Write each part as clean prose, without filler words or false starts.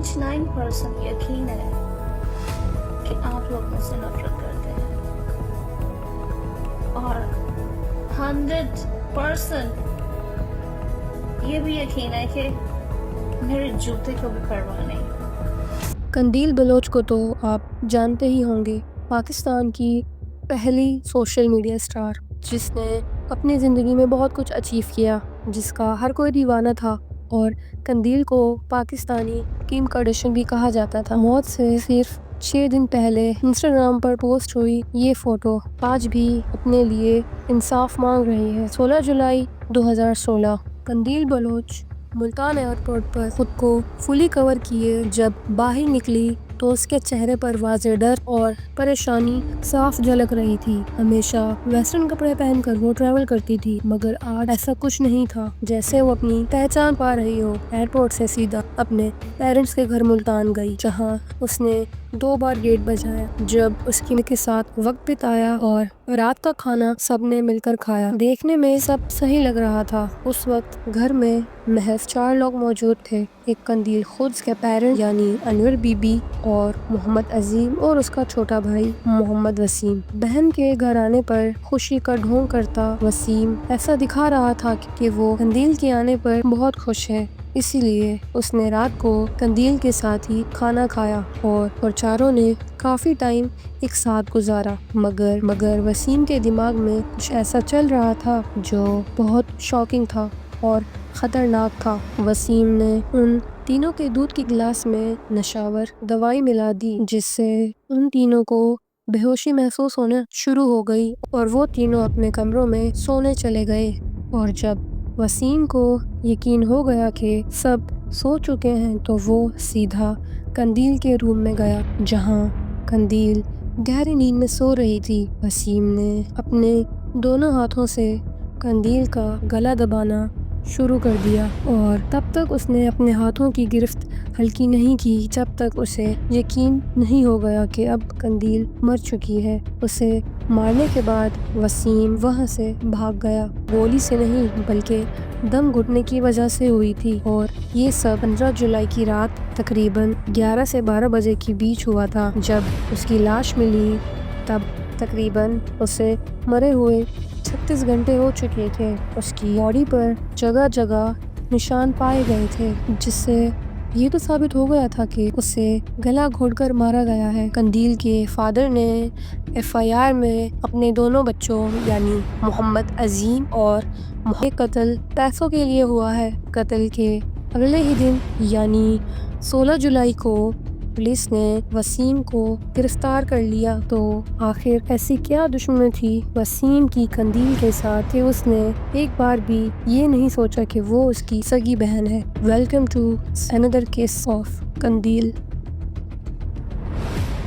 99% یقین ہے کہ آپ لوگ مجھ سے نفرت کرتے ہیں، اور 100% یہ بھی یقین ہے کہ میرے جوتے کو بھی پرواہ نہیں۔ قندیل بلوچ کو تو آپ جانتے ہی ہوں گے، پاکستان کی پہلی سوشل میڈیا اسٹار جس نے اپنی زندگی میں بہت کچھ اچیو کیا، جس کا ہر کوئی دیوانہ تھا، اور قندیل کو پاکستانی کیم کارڈیشین بھی کہا جاتا تھا۔ موت سے صرف 6 دن پہلے انسٹاگرام پر پوسٹ ہوئی یہ فوٹو آج بھی اپنے لیے انصاف مانگ رہی ہے۔ 16 جولائی 2016 قندیل بلوچ ملتان ایئرپورٹ پر خود کو فلی کور کیے جب باہر نکلی تو اس کے چہرے پر واضح ڈر اور پریشانی صاف جھلک رہی تھی۔ ہمیشہ ویسٹرن کپڑے پہن کر وہ ٹریول کرتی تھی، مگر آج ایسا کچھ نہیں تھا، جیسے وہ اپنی پہچان پا رہی ہو۔ ایئرپورٹ سے سیدھا اپنے پیرنٹس کے گھر ملتان گئی، جہاں اس نے 2 بار گیٹ بجایا جب اس کی کے ساتھ وقت بتایا، اور رات کا کھانا سب نے مل کر کھایا۔ دیکھنے میں سب صحیح لگ رہا تھا۔ اس وقت گھر میں محض 4 لوگ موجود تھے، ایک قندیل خود، اس کے پیرنٹ یعنی انور بی بی اور محمد عظیم، اور اس کا چھوٹا بھائی محمد وسیم۔ بہن کے گھر آنے پر خوشی کا ڈھونگ کرتا وسیم ایسا دکھا رہا تھا کہ وہ قندیل کے آنے پر بہت خوش ہے، اسی لیے اس نے رات کو قندیل کے ساتھ ہی کھانا کھایا، اور چاروں نے کافی ٹائم ایک ساتھ گزارا۔ مگر وسیم کے دماغ میں کچھ ایسا چل رہا تھا جو بہت شاکنگ تھا اور خطرناک تھا۔ وسیم نے ان تینوں کے دودھ کی گلاس میں نشاور دوائی ملا دی، جس سے ان تینوں کو بے ہوشی محسوس ہونا شروع ہو گئی، اور وہ تینوں اپنے کمروں میں سونے چلے گئے۔ اور جب وسیم کو یقین ہو گیا کہ سب سو چکے ہیں تو وہ سیدھا قندیل کے روم میں گیا، جہاں قندیل گہری نیند میں سو رہی تھی۔ وسیم نے اپنے دونوں ہاتھوں سے قندیل کا گلا دبانا شروع کر دیا، اور تب تک اس نے اپنے ہاتھوں کی گرفت ہلکی نہیں کی جب تک اسے یقین نہیں ہو گیا کہ اب قندیل مر چکی ہے۔ اسے مارنے کے بعد وسیم وہاں سے بھاگ گیا۔ گولی سے نہیں بلکہ دم گھٹنے کی وجہ سے ہوئی تھی، اور یہ سب 15 جولائی کی رات تقریباً 11 سے 12 بجے کے بیچ ہوا تھا۔ جب اس کی لاش ملی تب تقریباً اسے مرے ہوئے 36 گھنٹے ہو چکے تھے۔ اس کی باڈی پر جگہ جگہ نشان پائے گئے تھے، جس سے یہ تو ثابت ہو گیا تھا کہ اسے گلا گھونٹ کر مارا گیا ہے۔ قندیل کے فادر نے FIR میں اپنے دونوں بچوں یعنی محمد عظیم اور قتل پیسوں کے لیے ہوا ہے۔ قتل کے اگلے ہی دن یعنی 16 جولائی کو پولیس نے وسیم کو گرفتار کر لیا۔ تو آخر ایسی کیا دشمنی تھی وسیم کی قندیل کے ساتھ کہ اس نے ایک بار بھی یہ نہیں سوچا کہ وہ اس کی سگی بہن ہے۔ Welcome to another case of Qandeel.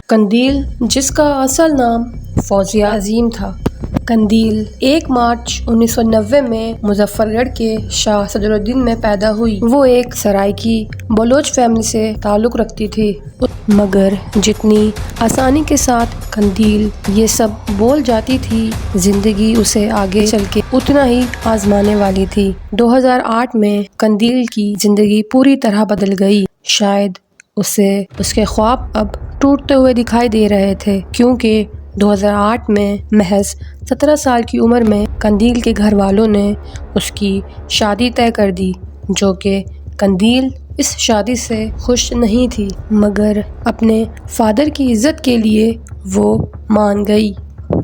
Qandeel, جس کا اصل نام فوزیہ عظیم تھا۔ قندیل 1 مارچ 1990 میں مظفر گڑھ کے شاہ صدر الدین میں پیدا ہوئی۔ وہ ایک سرائیکی بلوچ فیملی سے تعلق رکھتی تھی، مگر جتنی آسانی کے ساتھ قندیل یہ سب بول جاتی تھی، زندگی اسے آگے چل کے اتنا ہی آزمانے والی تھی۔ 2008 میں قندیل کی زندگی پوری طرح بدل گئی۔ شاید اسے اس کے خواب اب ٹوٹتے ہوئے دکھائی دے رہے تھے، کیونکہ 2008 میں محض 17 سال کی عمر میں قندیل کے گھر والوں نے اس کی شادی طے کر دی، جو کہ قندیل اس شادی سے خوش نہیں تھی، مگر اپنے فادر کی عزت کے لیے وہ مان گئی،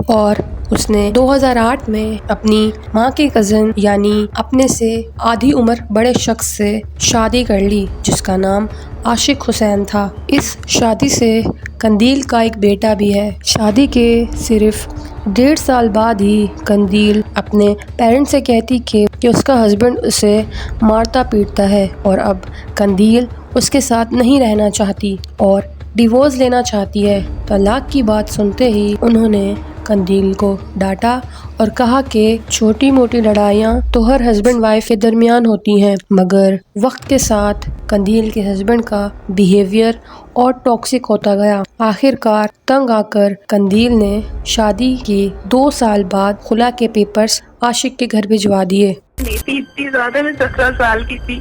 اور اس نے 2008 میں اپنی ماں کے کزن یعنی اپنے سے آدھی عمر بڑے شخص سے شادی کر لی، جس کا نام عاشق حسین تھا۔ اس شادی سے قندیل کا ایک بیٹا بھی ہے۔ شادی کے صرف 1.5 سال بعد ہی قندیل اپنے پیرنٹ سے کہتی کہ اس کا ہسبینڈ اسے مارتا پیٹتا ہے، اور اب قندیل اس کے ساتھ نہیں رہنا چاہتی اور ڈیورس لینا چاہتی ہے۔ طلاق کی بات سنتے ہی انہوں نے قندیل کو ڈانٹا اور کہا کہ چھوٹی موٹی لڑائیاں تو ہر ہسبینڈ وائف کے درمیان ہوتی ہیں، مگر وقت کے ساتھ قندیل کے ہسبینڈ کا بیہیویئر اور ٹاکسک ہوتا گیا۔ آخر کار تنگ آ کر قندیل نے شادی کے 2 سال بعد خلا کے پیپرز عاشق کے گھر بھجوا دیے۔ اتنی زیادہ، میں 17 سال کی تھی،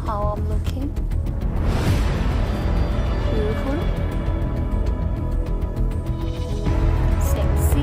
How I'm looking? Beautiful. Sexy.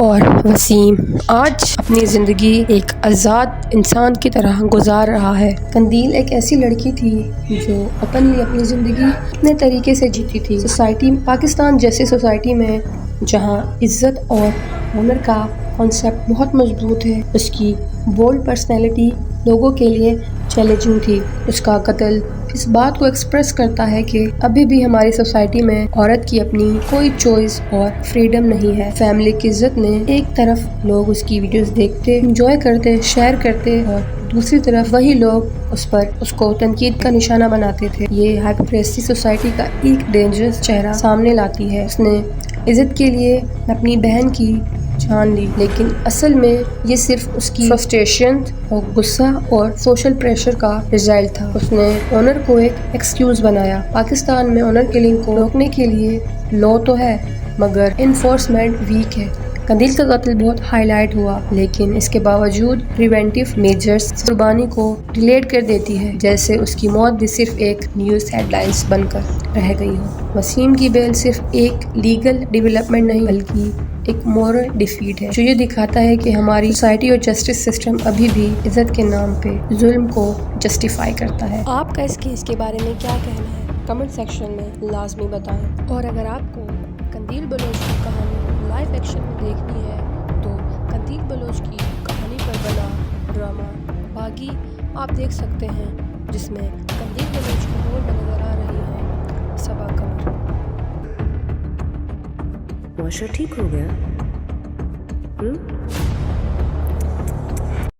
اور وسیم آج اپنی زندگی ایک آزاد انسان کی طرح گزار رہا ہے۔ قندیل ایک ایسی لڑکی تھی جو اوپنلی اپنی زندگی اپنے طریقے سے جیتی تھی۔ پاکستان جیسے سوسائٹی میں جہاں عزت اور ہنر کا کانسیپٹ بہت مضبوط ہے، اس کی بولڈ پرسنالٹی لوگوں کے لیے چیلنجنگ تھی۔ اس کا قتل اس بات کو ایکسپریس کرتا ہے کہ ابھی بھی ہماری سوسائٹی میں عورت کی اپنی کوئی چوائس اور فریڈم نہیں ہے۔ فیملی کی عزت نے ایک طرف لوگ اس کی ویڈیوز دیکھتے، انجوائے کرتے، شیئر کرتے، اور دوسری طرف وہی لوگ اس کو تنقید کا نشانہ بناتے تھے۔ یہ ہائپوکریسی سوسائٹی کا ایک ڈینجرس چہرہ سامنے لاتی ہے۔ اس نے عزت کے لیے اپنی بہن کی جان لی، لیکن اصل میں یہ صرف اس کی فرسٹریشن اور غصہ اور سوشل پریشر کا رزلٹ تھا۔ اس نے آنر کو ایک ایکسکیوز بنایا۔ پاکستان میں آنر کلنگ کو روکنے کے لیے لا تو ہے مگر انفورسمنٹ ویک ہے۔ قندیل کا قتل بہت ہائی لائٹ ہوا، لیکن اس کے باوجود پریونٹیو میجرز قربانی کو ڈیلیٹ کر دیتی ہے، جیسے اس کی موت بھی صرف ایک نیوز ہیڈ لائنز بن کر رہ گئی ہو۔ وسیم کی بیل صرف ایک لیگل ڈیولپمنٹ نہیں بلکہ ایک مورل ڈیفیٹ ہے، جو یہ دکھاتا ہے کہ ہماری سوسائٹی اور جسٹس سسٹم ابھی بھی عزت کے نام پہ ظلم کو جسٹیفائی کرتا ہے۔ آپ کا اس کیس کے بارے میں کیا کہنا ہے؟ کمنٹ سیکشن میں لازمی بتائیں، اور اگر آپ کو قندیل بلوچ کی کہانی لائیو ایکشن میں دیکھنی ہے تو قندیل بلوچ کی کہانی پر بنا ڈرامہ باغی آپ دیکھ سکتے ہیں، جس میں قندیل بلوچ کے رول میں نظر آ رہی ہے صبا قمر۔ معاشرہ ٹھیک ہو گیا؟